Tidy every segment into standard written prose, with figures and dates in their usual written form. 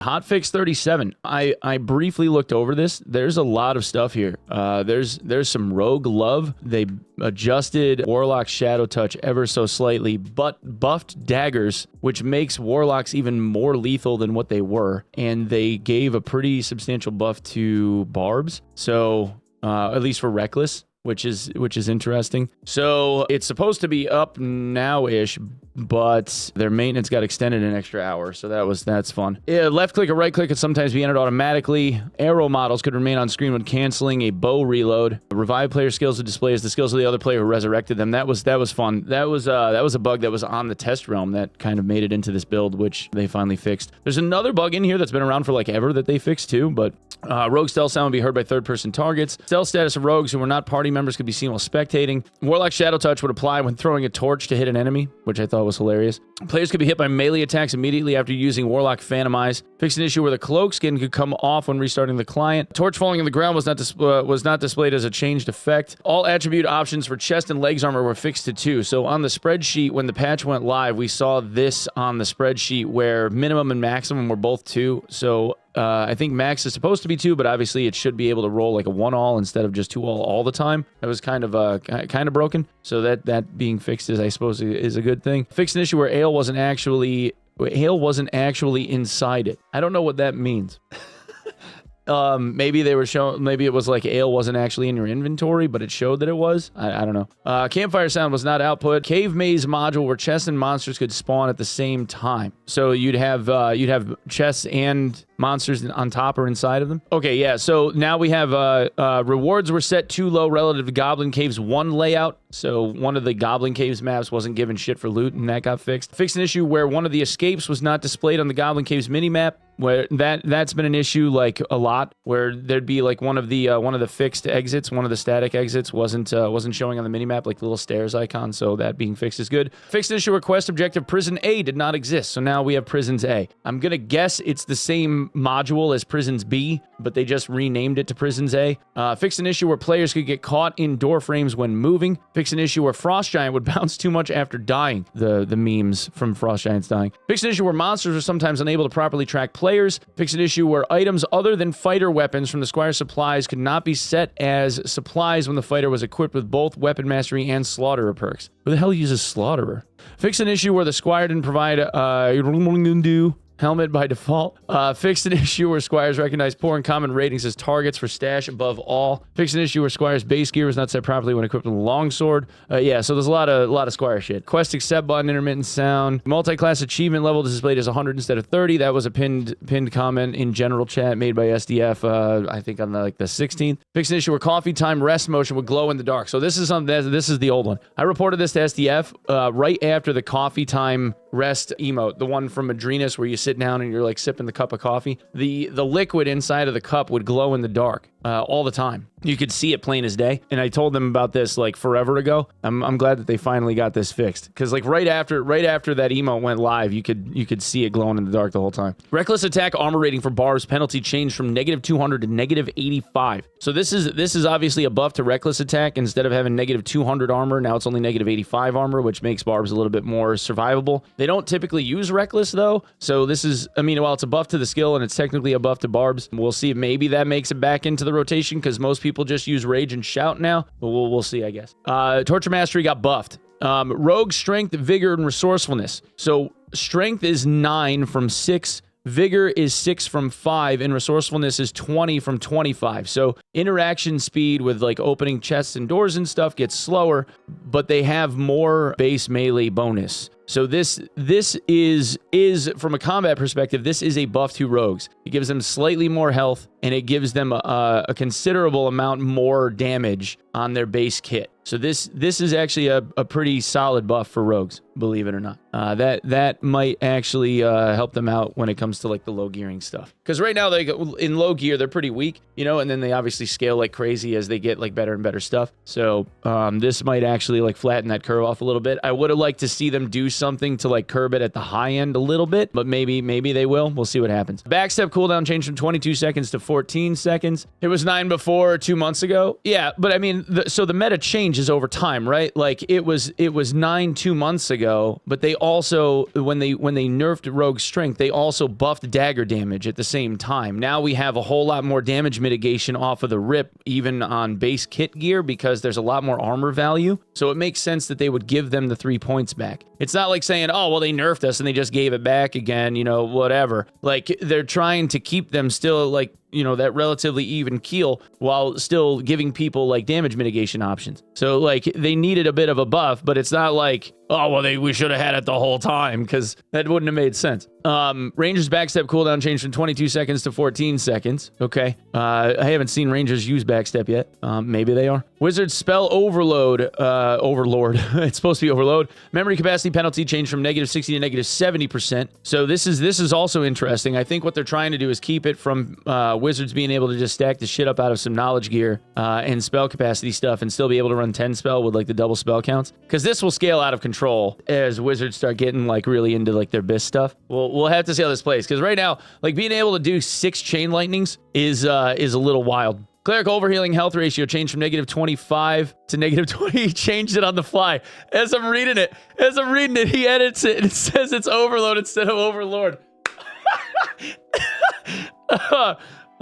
Hotfix 37. I briefly looked over this. There's a lot of stuff here. There's some rogue love. They adjusted Warlock's Shadow Touch ever so slightly, but buffed daggers, which makes Warlocks even more lethal than what they were. And they gave a pretty substantial buff to Barbs. So at least for Reckless, which is interesting. So it's supposed to be up now-ish, but their maintenance got extended an extra hour, so that's fun. Yeah, left click or right click could sometimes be entered automatically. Arrow models could remain on screen when canceling a bow reload. Revive player skills to display as the skills of the other player who resurrected them. That was fun. That was a bug that was on the test realm that kind of made it into this build, which they finally fixed. There's another bug in here that's been around for like ever that they fixed too, but rogue stealth sound would be heard by third-person targets. Stealth status of rogues who were not party members could be seen while spectating. Warlock Shadow Touch would apply when throwing a torch to hit an enemy, which I thought was hilarious. Players could be hit by melee attacks immediately after using Warlock Phantomize. Fixed an issue where the cloak skin could come off when restarting the client. Torch falling on the ground was not displayed as a changed effect. All attribute options for chest and legs armor were fixed to 2. So on the spreadsheet, when the patch went live, we saw this on the spreadsheet where minimum and maximum were both 2. So I think max is supposed to be 2, but obviously it should be able to roll like a 1-all instead of just 2-all all the time. That was kind of broken. So that being fixed is, I suppose, is a good thing. Fixed an issue where ale wasn't actually inside it. I don't know what that means. Maybe they were showing, maybe it was like ale wasn't actually in your inventory, but it showed that it was. I don't know. Campfire sound was not output. Cave maze module where chests and monsters could spawn at the same time. So you'd have chests and monsters on top or inside of them. Okay, yeah. So now we have rewards were set too low relative to Goblin Caves 1 layout. So one of the Goblin Caves maps wasn't given shit for loot, and that got fixed. Fixed an issue where one of the escapes was not displayed on the Goblin Caves minimap. Where that's been an issue like a lot, where there'd be like one of the fixed exits, one of the static exits wasn't showing on the minimap, like the little stairs icon. So that being fixed is good. Fixed an issue where quest objective Prison A did not exist, so now we have Prisons A. I'm gonna guess it's the same module as Prisons B, but they just renamed it to Prisons A. Fixed an issue where players could get caught in door frames when moving. Fixed an issue where Frost Giant would bounce too much after dying. The memes from Frost Giants dying. Fixed an issue where monsters were sometimes unable to properly track players. Fixed an issue where items other than fighter weapons from the Squire supplies could not be set as supplies when the fighter was equipped with both Weapon Mastery and Slaughterer perks. Who the hell uses Slaughterer? Fixed an issue where the Squire didn't provide helmet by default. Fixed an issue where Squires recognize poor and common ratings as targets for stash above all. Fixed an issue where Squires base gear was not set properly when equipped with a longsword. Yeah, so there's a lot of Squire shit. Quest accept button, intermittent sound. Multi-class achievement level displayed as 100 instead of 30. That was a pinned comment in general chat made by SDF, I think on the 16th. Fixed an issue where coffee time rest motion would glow in the dark. So this is the old one. I reported this to SDF right after the coffee time rest emote, the one from Adrenas where you sit down and you're like sipping the cup of coffee. The liquid inside of the cup would glow in the dark all the time. You could see it plain as day. And I told them about this like forever ago. I'm glad that they finally got this fixed, because like right after that emote went live, you could see it glowing in the dark the whole time. Reckless attack armor rating for Barbs penalty changed from -200 to -85. So this is obviously a buff to reckless attack. Instead of having -200 armor, now it's only -85 armor, which makes Barbs a little bit more survivable. They don't typically use reckless though, so this is, I mean, while it's a buff to the skill and it's technically a buff to Barbs, we'll see if maybe that makes it back into the rotation, because most people just use rage and shout now, but we'll see, I guess. Torture Mastery got buffed. Rogue strength, vigor, and resourcefulness. So strength is 9 from 6. Vigor is 6 from 5, and resourcefulness is 20 from 25. So interaction speed with like opening chests and doors and stuff gets slower, but they have more base melee bonus. So this is from a combat perspective, this is a buff to rogues. It gives them slightly more health, and it gives them a considerable amount more damage on their base kit. So this is actually a pretty solid buff for rogues, believe it or not. That might actually help them out when it comes to like the low gearing stuff. Because right now in low gear they're pretty weak, you know, and then they obviously scale like crazy as they get like better and better stuff. So this might actually like flatten that curve off a little bit. I would have liked to see them do something to like curb it at the high end a little bit, but maybe they will. We'll see what happens. Backstep cooldown changed from 22 seconds to 14 seconds. It was 9 before 2 months ago. Yeah, but I mean, so the meta changes over time, right? Like it was 9 2 months ago, but they also, when they nerfed Rogue Strength, they also buffed dagger damage at the same time. Now we have a whole lot more damage mitigation off of the rip, even on base kit gear, because there's a lot more armor value. So it makes sense that they would give them the 3 points back. It's not like saying, oh, well, they nerfed us and they just gave it back again, you know, whatever. Like, they're trying to keep them still, like, you know, that relatively even keel while still giving people, like, damage mitigation options. So, like, they needed a bit of a buff, but it's not like, oh, well, we should have had it the whole time, because that wouldn't have made sense. Ranger's backstep cooldown changed from 22 seconds to 14 seconds. Okay. I haven't seen Rangers use backstep yet. Maybe they are. Wizard's spell overload, overlord. It's supposed to be overload. Memory capacity penalty changed from -60 to -70%. So this is also interesting. I think what they're trying to do is keep it from Wizards being able to just stack the shit up out of some knowledge gear and spell capacity stuff and still be able to run 10 spell with like the double spell counts. Because this will scale out of control as Wizards start getting like really into like their BIS stuff. We'll have to see how this plays. Because right now, like being able to do 6 chain lightnings is a little wild. Cleric overhealing health ratio changed from -25 to -20. He changed it on the fly. As I'm reading it, he edits it and it says it's overload instead of overlord.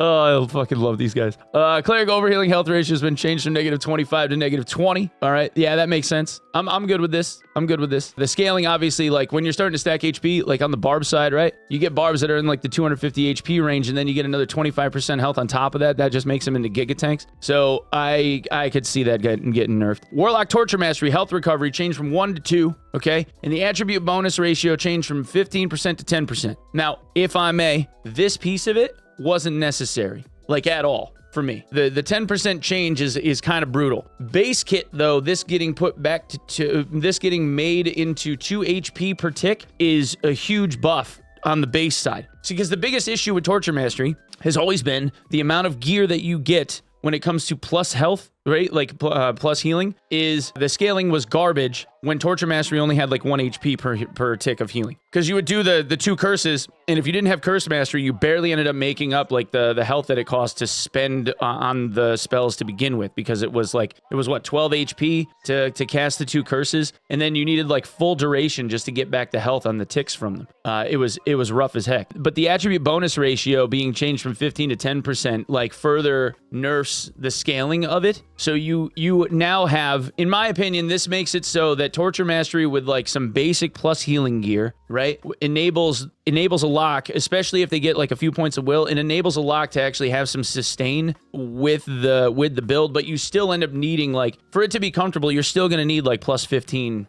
Oh, I fucking love these guys. Cleric overhealing health ratio has been changed from -25 to -20. All right. Yeah, that makes sense. I'm good with this. The scaling, obviously, like when you're starting to stack HP, like on the barb side, right? You get barbs that are in like the 250 HP range, and then you get another 25% health on top of that. That just makes them into Giga Tanks. So I could see that getting nerfed. Warlock Torture Mastery health recovery changed from 1 to 2. Okay. And the attribute bonus ratio changed from 15% to 10%. Now, if I may, this piece of it wasn't necessary, like at all, for me. The 10% change is kind of brutal. Base kit, though, this getting put back to this getting made into 2 HP per tick is a huge buff on the base side. See, because the biggest issue with Torture Mastery has always been the amount of gear that you get when it comes to plus health, right? Like plus healing, is the scaling was garbage when Torture Mastery only had like 1 HP per tick of healing. Because you would do the 2 curses, and if you didn't have Curse Mastery, you barely ended up making up like the health that it cost to spend on the spells to begin with, because it was what, 12 HP to cast the 2 curses, and then you needed like full duration just to get back the health on the ticks from them. It was rough as heck. But the attribute bonus ratio being changed from 15 to 10% like further nerfs the scaling of it. So you now have, in my opinion, this makes it so that Torture Mastery with like some basic plus healing gear, right, enables a lock, especially if they get like a few points of will. It enables a lock to actually have some sustain with the build, but you still end up needing, like, for it to be comfortable, you're still going to need like plus 15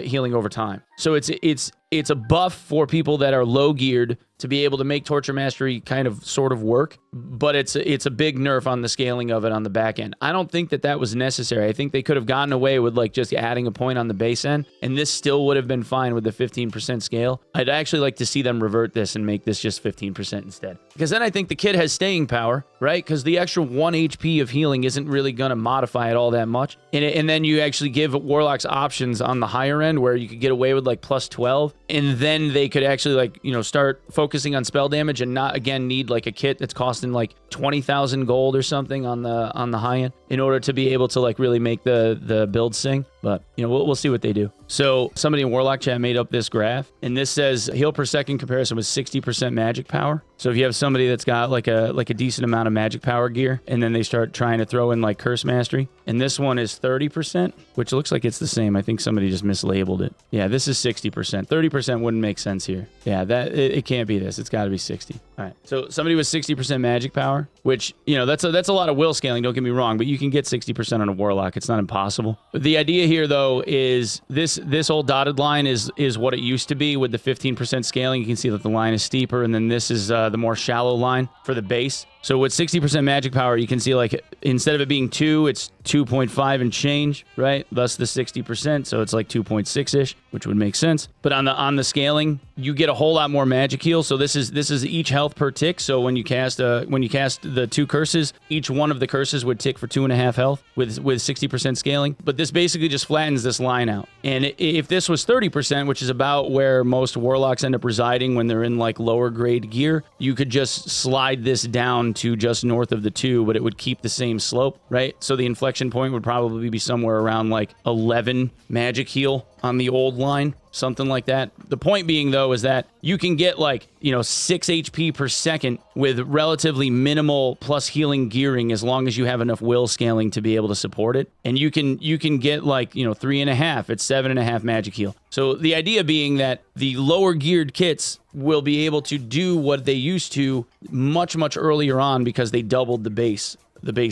healing over time. So it's a buff for people that are low geared to be able to make Torture Mastery kind of sort of work, but it's a big nerf on the scaling of it on the back end. I don't think that was necessary. I think they could have gotten away with like just adding a point on the base end, and this still would have been fine with the 15% scale. I'd actually like to see them revert this and make this just 15% instead, because then I think the kit has staying power, right? Because the extra 1 HP of healing isn't really going to modify it all that much, and then you actually give Warlocks options on the higher end where you could get away with like plus 12, and then they could actually like, you know, start focusing on spell damage and not again need like a kit that's costing like 20,000 gold or something on the high end in order to be able to like really make the build sing. But you know, we'll see what they do. So somebody in Warlock chat made up this graph, and this says heal per second comparison with 60% magic power. So if you have somebody that's got like a decent amount of magic power gear, and then they start trying to throw in like Curse Mastery, and this one is 30%, which looks like it's the same. I think somebody just mislabeled it. Yeah, this is 60%. 30% wouldn't make sense here. Yeah, it can't be this. It's got to be 60. All right. So somebody with 60% magic power, which, you know, that's a lot of will scaling, don't get me wrong, but you can get 60% on a Warlock. It's not impossible. The idea here though is this whole dotted line is what it used to be with the 15% scaling. You can see that the line is steeper, and then this is the more shallow line for the base. So with 60% magic power, you can see like instead of it being 2, it's 2.5 and change, right? Thus the 60%. So it's like 2.6-ish, which would make sense. But on the scaling, you get a whole lot more magic heal. So this is each health per tick. So when you cast the 2 curses, each one of the curses would tick for 2.5 health with 60% scaling. But this basically just flattens this line out. And if this was 30%, which is about where most warlocks end up residing when they're in like lower grade gear, you could just slide this down to just north of the 2, but it would keep the same slope, right? So the inflection point would probably be somewhere around like 11 magic heal on the old line, something like that. The point being, though, is that you can get like, 6 HP per second with relatively minimal plus healing gearing as long as you have enough will scaling to be able to support it. And you can get like, 3.5 at 7.5 magic heal. So the idea being that the lower geared kits will be able to do what they used to much, much earlier on because they doubled the base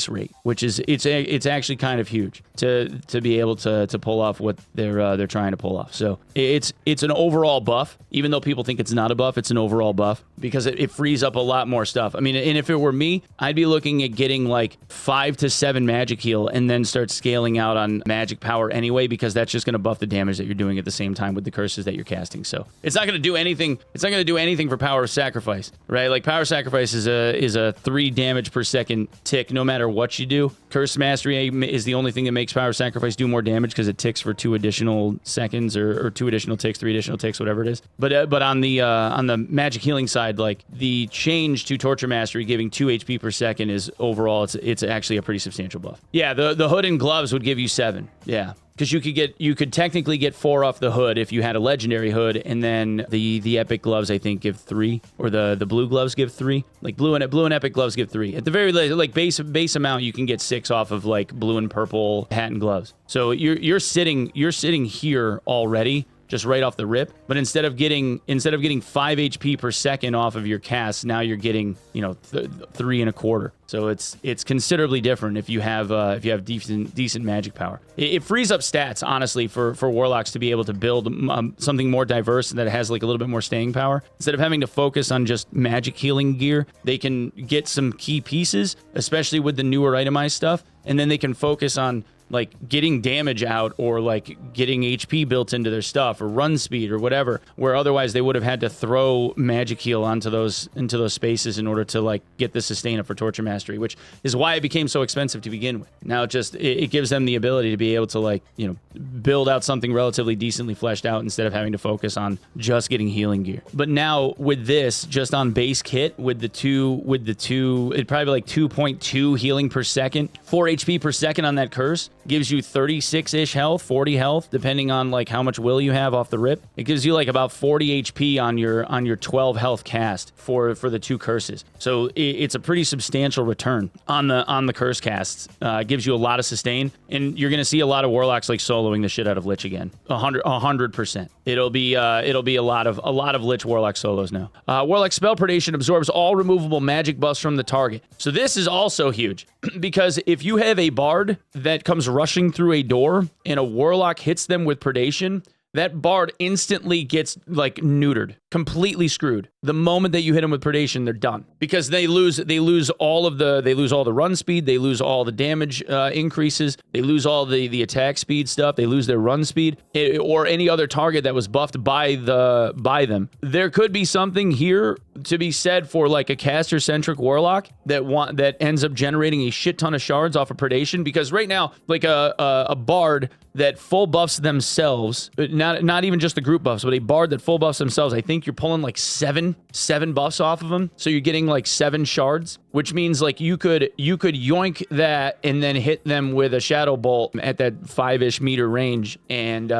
rate, which is it's actually kind of huge to be able to pull off what they're trying to pull off. So it's an overall buff. Even though people think it's not a buff, it's an overall buff because it frees up a lot more stuff. I mean, and if it were me, I'd be looking at getting like 5 to 7 magic heal and then start scaling out on magic power anyway, because that's just going to buff the damage that you're doing at the same time with the curses that you're casting. So it's not going to do anything. It's not going to do anything for power sacrifice, right? Like power sacrifice is a 3 damage per second tick no matter what you do. Curse Mastery is the only thing that makes power sacrifice do more damage because it ticks for 2 additional seconds or 2 additional ticks, 3 additional ticks, whatever it is. But on the magic healing side, like the change to Torture Mastery giving 2 HP per second is overall it's actually a pretty substantial buff. Yeah, the hood and gloves would give you 7. Yeah. Because you could technically get 4 off the hood if you had a legendary hood, and then the epic gloves I think give 3, or the blue gloves give 3. Like blue and epic gloves give 3. At the very least, like base amount, you can get 6 off of like blue and purple hat and gloves. So you're sitting here already, just right off the rip. But instead of getting 5 HP per second off of your cast, now you're getting 3.25. So it's considerably different if you have decent magic power. It frees up stats, honestly, for warlocks to be able to build something more diverse that has like a little bit more staying power. Instead of having to focus on just magic healing gear, they can get some key pieces, especially with the newer itemized stuff, and then they can focus on like getting damage out or like getting HP built into their stuff or run speed or whatever, where otherwise they would have had to throw magic heal into those spaces in order to like get the sustain up for Torture Mastery, which is why it became so expensive to begin with. Now it gives them the ability to be able to like, build out something relatively decently fleshed out instead of having to focus on just getting healing gear. But now with this, just on base kit with the two, it'd probably be like 2.2 healing per second, 4 HP per second on that curse. Gives you 36-ish health, 40 health, depending on like how much will you have off the rip. It gives you like about 40 HP on your 12 health cast for the 2 curses. So it's a pretty substantial return on the curse casts. It gives you a lot of sustain, and you're gonna see a lot of warlocks like soloing the shit out of Lich again. 100%. It'll be a lot of Lich warlock solos now. Warlock spell predation absorbs all removable magic buffs from the target. So this is also huge because if you have a bard that comes rushing through a door and a warlock hits them with predation, that bard instantly gets like neutered, completely screwed. The moment that you hit them with predation, they're done because they lose all the run speed, they lose all the damage increases, they lose all the attack speed stuff, they lose their run speed, or any other target that was buffed by them. There could be something here to be said for like a caster centric warlock that ends up generating a shit ton of shards off of predation, because right now like a bard that full buffs themselves, not even just the group buffs, but a bard that full buffs themselves, I think you're pulling like seven buffs off of them. So you're getting like 7 shards, which means like you could yoink that and then hit them with a shadow bolt at that 5-ish meter range and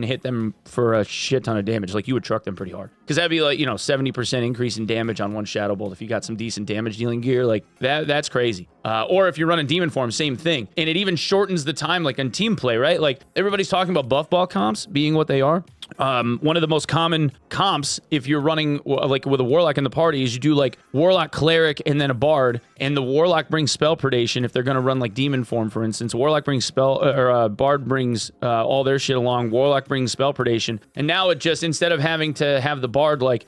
hit them for a shit ton of damage. Like you would truck them pretty hard. Because that'd be like, 70% increase in damage on one shadow bolt if you got some decent damage dealing gear. Like that's crazy. Or if you're running demon form, same thing. And it even shortens the time like on team play, right? Like everybody's talking about buff ball comps being what they are. one of the most common comps if you're running like with a Warlock in the party is you do like Warlock, Cleric, and then a Bard, and the Warlock brings spell predation if they're going to run like demon form, for instance. Warlock brings Bard brings all their shit along. Warlock brings spell predation, and now it just, instead of having to have the Bard like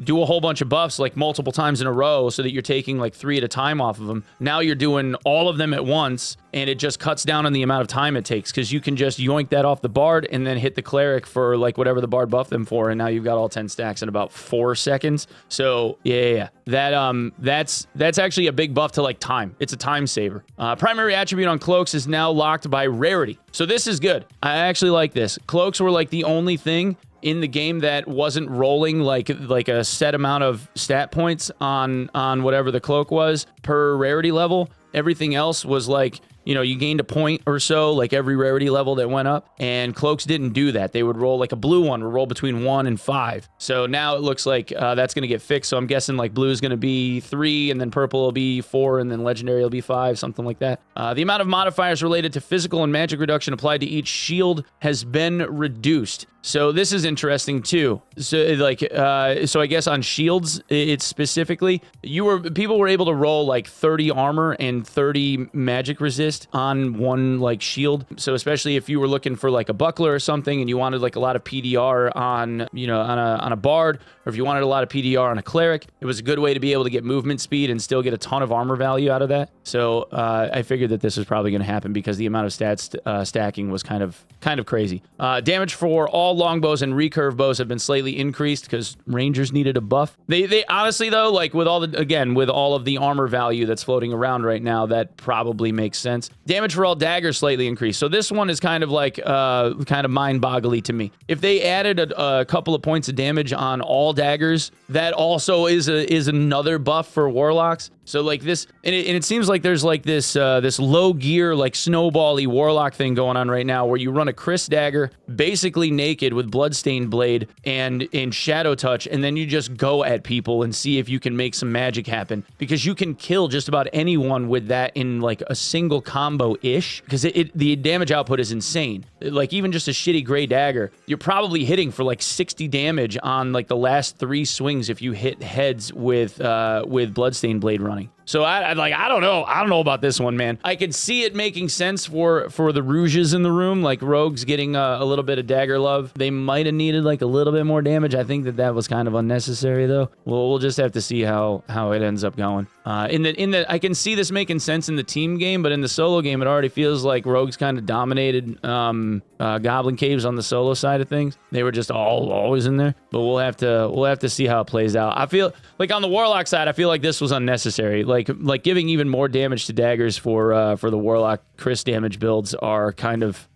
do a whole bunch of buffs like multiple times in a row so that you're taking like 3 at a time off of them, now you're doing all of them at once, and it just cuts down on the amount of time it takes because you can just yoink that off the Bard and then hit the Cleric for like whatever the Bard buffed them for, and now you've got all 10 stacks in about 4 seconds. So yeah. That's actually a big buff to like time. It's a time saver. Primary attribute on cloaks is now locked by rarity. So this is good. I actually like this. Cloaks were like the only thing in the game that wasn't rolling like a set amount of stat points on whatever the cloak was per rarity level. Everything else was like, you know, you gained a point or so, like every rarity level that went up, and cloaks didn't do that. They would roll, like a blue one would roll between 1 and 5. So now it looks like that's going to get fixed. So I'm guessing like blue is going to be 3, and then purple will be 4, and then legendary will be 5, something like that. The amount of modifiers related to physical and magic reduction applied to each shield has been reduced. So this is interesting too. So like, so I guess on shields, it's specifically, people were able to roll like 30 armor and 30 magic resist on one like shield. So especially if you were looking for like a buckler or something and you wanted like a lot of PDR on, you know, on a bard, or if you wanted a lot of PDR on a cleric, it was a good way to be able to get movement speed and still get a ton of armor value out of that. So I figured that this was probably going to happen because the amount of stats stacking was kind of crazy. Damage for all longbows and recurve bows have been slightly increased because rangers needed a buff. They honestly though, like with all of the armor value that's floating around right now, that probably makes sense. Damage for all daggers slightly increased. So this one is kind of like kind of mind-boggly to me. If they added a couple of points of damage on all daggers, that also is another buff for warlocks. So like this, and it seems like there's like this low gear, like snowbally warlock thing going on right now, where you run a Chris dagger, basically naked with bloodstained blade and in shadow touch, and then you just go at people and see if you can make some magic happen, because you can kill just about anyone with that in like a single combo-ish, because the damage output is insane. Like even just a shitty gray dagger, you're probably hitting for like 60 damage on like the last 3 swings if you hit heads with bloodstained blade running. So I don't know about this one, man. I could see it making sense for the rouges in the room, like rogues getting a little bit of dagger love. They might have needed like a little bit more damage. I think that was kind of unnecessary though. We'll just have to see how it ends up going. I can see this making sense in the team game, but in the solo game, it already feels like rogues kind of dominated goblin caves on the solo side of things. They were just always in there, but we'll have to see how it plays out. I feel like on the warlock side, I feel like this was unnecessary. Like giving even more damage to daggers for the warlock Chris damage builds were kind of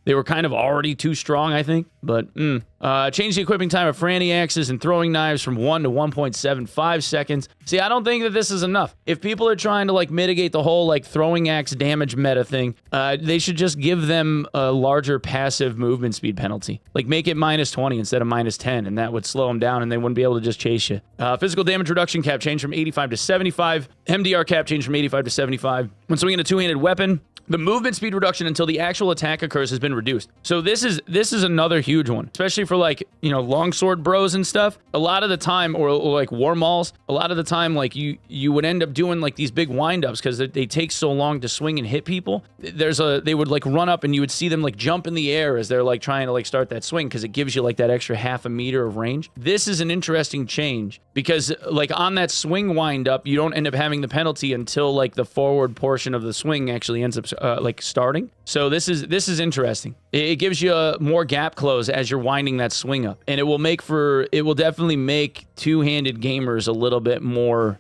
already too strong, I think. But change the equipping time of Franny axes and throwing knives from 1 to 1.75 seconds. See, I don't think that this is enough. If people are trying to like mitigate the whole like throwing axe damage meta thing, they should just give them a larger passive movement speed penalty. Like make it -20 instead of -10, and that would slow them down and they wouldn't be able to just chase you. Physical damage reduction cap change from 85 to 75. MDR cap change from 85 to 75. When swinging a two-handed weapon, the movement speed reduction until the actual attack occurs has been reduced. So this is another huge one, especially for like, you know, longsword bros and stuff. A lot of the time, or like war mauls, a lot of the time, like you would end up doing like these big windups because they take so long to swing and hit people. They would like run up and you would see them like jump in the air as they're like trying to like start that swing, because it gives you like that extra half a meter of range. This is an interesting change because like on that swing windup, you don't end up having the penalty until like the forward portion of the swing actually ends up like starting. So this is interesting. It gives you more gap close as you're winding that swing up, and it will definitely make two-handed gamers a little bit more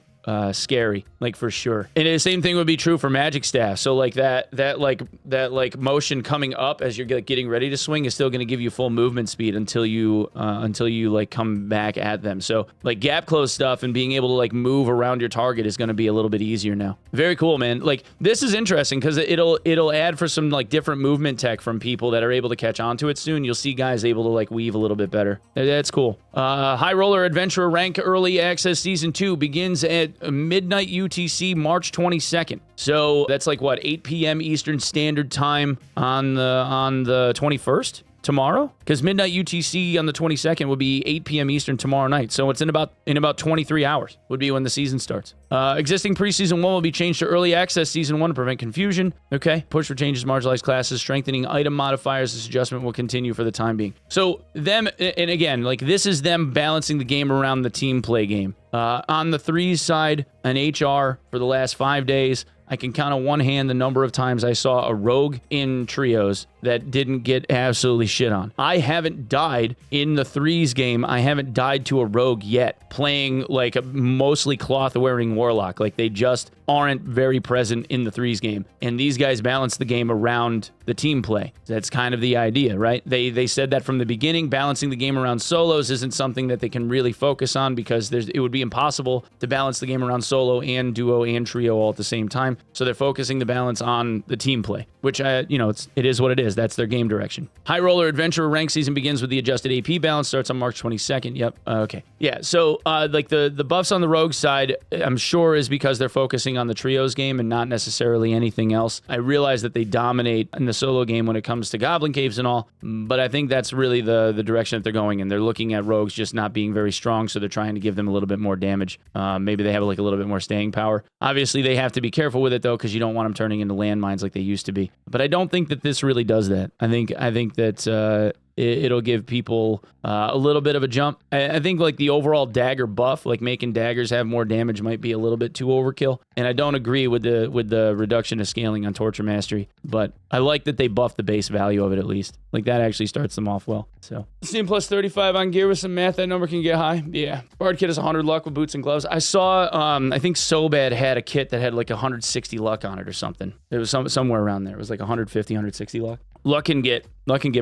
scary, like for sure. And the same thing would be true for magic staff. So like that motion coming up as you're getting ready to swing is still going to give you full movement speed until you like come back at them. So like gap close stuff and being able to like move around your target is going to be a little bit easier now. Very cool, man. Like this is interesting because it'll add for some like different movement tech from people that are able to catch on to it soon. You'll see guys able to like weave a little bit better. That's cool. High Roller Adventurer Rank Early Access Season 2 begins at midnight UTC March 22nd. So that's like what, 8 p.m. Eastern Standard Time on the 21st? tomorrow? Because midnight UTC on the 22nd would be 8 p.m. Eastern tomorrow night. So it's in about 23 hours would be when the season starts. Existing preseason 1 will be changed to early access season 1 to prevent confusion. Okay. Push for changes, marginalized classes, strengthening item modifiers. This adjustment will continue for the time being. So them, and again, like this is them balancing the game around the team play game. On the threes side, an HR for the last 5 days. I can count on one hand the number of times I saw a rogue in trios that didn't get absolutely shit on. I haven't died in the threes game. I haven't died to a rogue yet, playing like a mostly cloth-wearing warlock. Like they just aren't very present in the threes game. And these guys balance the game around the team play. That's kind of the idea, right? They said that from the beginning. Balancing the game around solos isn't something that they can really focus on because it would be impossible to balance the game around solo and duo and trio all at the same time. So they're focusing the balance on the team play, which it is what it is. That's their game direction. High Roller Adventurer rank season begins with the adjusted AP balance. Starts on March 22nd. Yep. Okay. Yeah. So like the buffs on the rogue side, I'm sure is because they're focusing on the trios game and not necessarily anything else. I realize that they dominate in the solo game when it comes to Goblin Caves and all, but I think that's really the direction that they're going in. They're looking at rogues just not being very strong, so they're trying to give them a little bit more damage. Maybe they have like a little bit more staying power. Obviously, they have to be careful with it though, because you don't want them turning into landmines like they used to be. But I don't think that this really does that. I think that it'll give people a little bit of a jump. I think like the overall dagger buff, like making daggers have more damage, might be a little bit too overkill. And I don't agree with the reduction of scaling on Torture Mastery, but I like that they buff the base value of it at least. Like that actually starts them off well. So Steam plus 35 on gear with some math, that number can get high. Yeah. Bard kit has 100 luck with boots and gloves. I saw I think Sobad had a kit that had like 160 luck on it or something. It was somewhere around there. It was like 150, 160 luck. Luck can get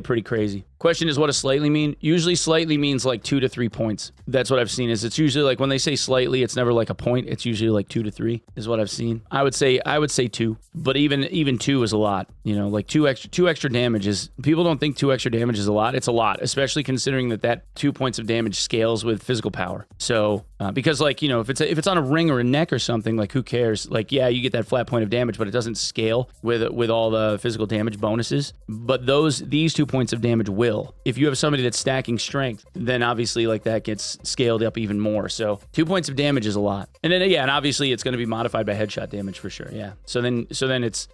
pretty crazy. Question is, what does slightly mean? Usually slightly means like 2 to 3 points. That's what I've seen. Is it's usually like when they say slightly, it's never like a point. It's usually like 2 to 3 is what I've seen. I would say 2, but even 2 is a lot. You know, like two extra damage is, people don't think 2 extra damage is a lot. It's a lot, especially considering that 2 points of damage scales with physical power. So because like, you know, if it's on a ring or a neck or something, like who cares? Like, yeah, you get that flat point of damage, but it doesn't scale with all the physical damage bonuses. But these 2 points of damage will. If you have somebody that's stacking strength, then obviously like that gets scaled up even more. So 2 points of damage is a lot. And then and obviously it's going to be modified by headshot damage for sure. Yeah. So then it's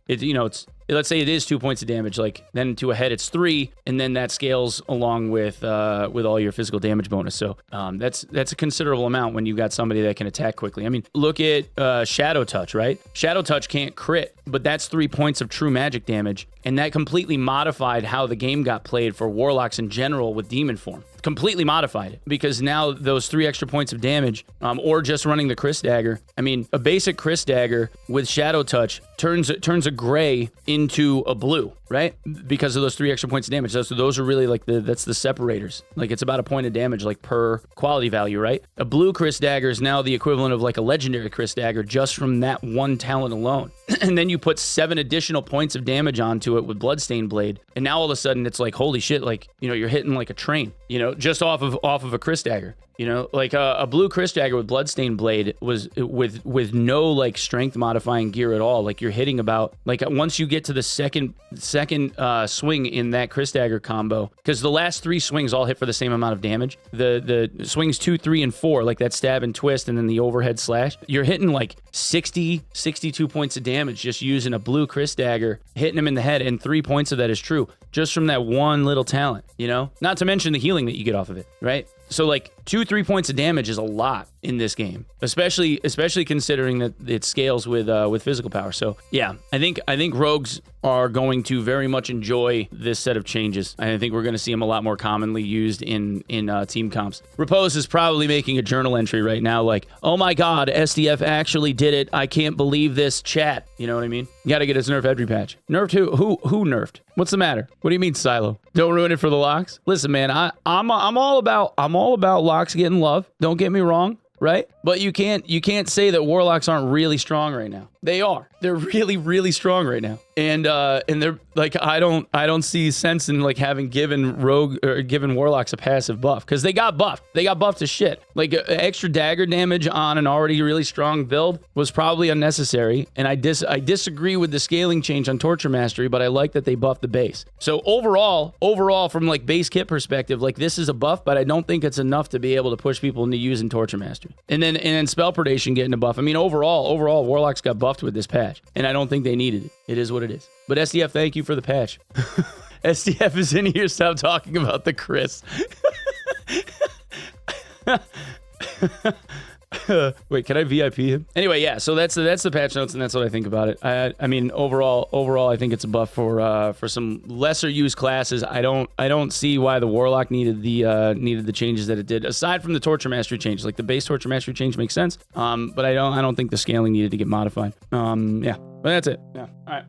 let's say it is 2 points of damage, like then to a head it's 3, and then that scales along with all your physical damage bonus. So that's a considerable amount when you've got somebody that can attack quickly. I mean, look at Shadow Touch, right? Shadow Touch can't crit, but that's 3 points of true magic damage, and that completely modified how the game got played for warlocks in general with demon form. Completely modified it, because now those 3 extra points of damage, or just running the Chris Dagger. I mean, a basic Chris Dagger with Shadow Touch turns a gray into a blue, right? Because of those 3 extra points of damage. Those are really like that's the separators. Like it's about a point of damage, like per quality value, right? A blue Chris Dagger is now the equivalent of like a legendary Chris Dagger just from that one talent alone. And then you put 7 additional points of damage onto it with Bloodstained Blade, and now all of a sudden it's like, holy shit, like, you know, you're hitting like a train, you know, just off of a Chris Dagger. You know, like a blue Chris Dagger with Bloodstained Blade was with no like strength modifying gear at all. Like you're hitting about, like once you get to the second swing in that Chris Dagger combo, because the last 3 swings all hit for the same amount of damage. The swings 2, 3, and 4, like that stab and twist, and then the overhead slash, you're hitting like 62 points of damage just using a blue Chris Dagger, hitting him in the head, and 3 points of that is true just from that one little talent, you know? Not to mention the healing that you get off of it, right? So like 2-3 points of damage is a lot in this game, especially considering that it scales with physical power. So yeah, I think rogues are going to very much enjoy this set of changes. I think we're going to see them a lot more commonly used in team comps. Repose is probably making a journal entry right now, like, oh my god, SDF actually did it. I can't believe this, chat. You know what I mean? You got to get his nerf every patch. Nerfed who? Who nerfed? What's the matter? What do you mean, Silo? Don't ruin it for the locks. Listen, man, I'm all about locks getting love. Don't get me wrong, right? But you can't say that Warlocks aren't really strong right now. They are. They're really, really strong right now. And they're like, I don't see sense in like having given Warlocks a passive buff, because they got buffed. They got buffed to shit. Like extra dagger damage on an already really strong build was probably unnecessary. And I disagree with the scaling change on Torture Mastery, but I like that they buffed the base. So overall from like base kit perspective, like this is a buff, but I don't think it's enough to be able to push people into using Torture Mastery. And then Spell Predation getting a buff. I mean, overall, Warlocks got buffed with this patch, and I don't think they needed it. It is what it is. But SDF, thank you for the patch. SDF is in here. Stop talking about the Chris. Wait, can I VIP him? Anyway, yeah. So that's the patch notes, and that's what I think about it. I mean, overall, I think it's a buff for some lesser used classes. I don't see why the Warlock needed the changes that it did, aside from the Torture Mastery change. Like the base Torture Mastery change makes sense. But I don't think the scaling needed to get modified. Yeah. But that's it. Yeah. All right.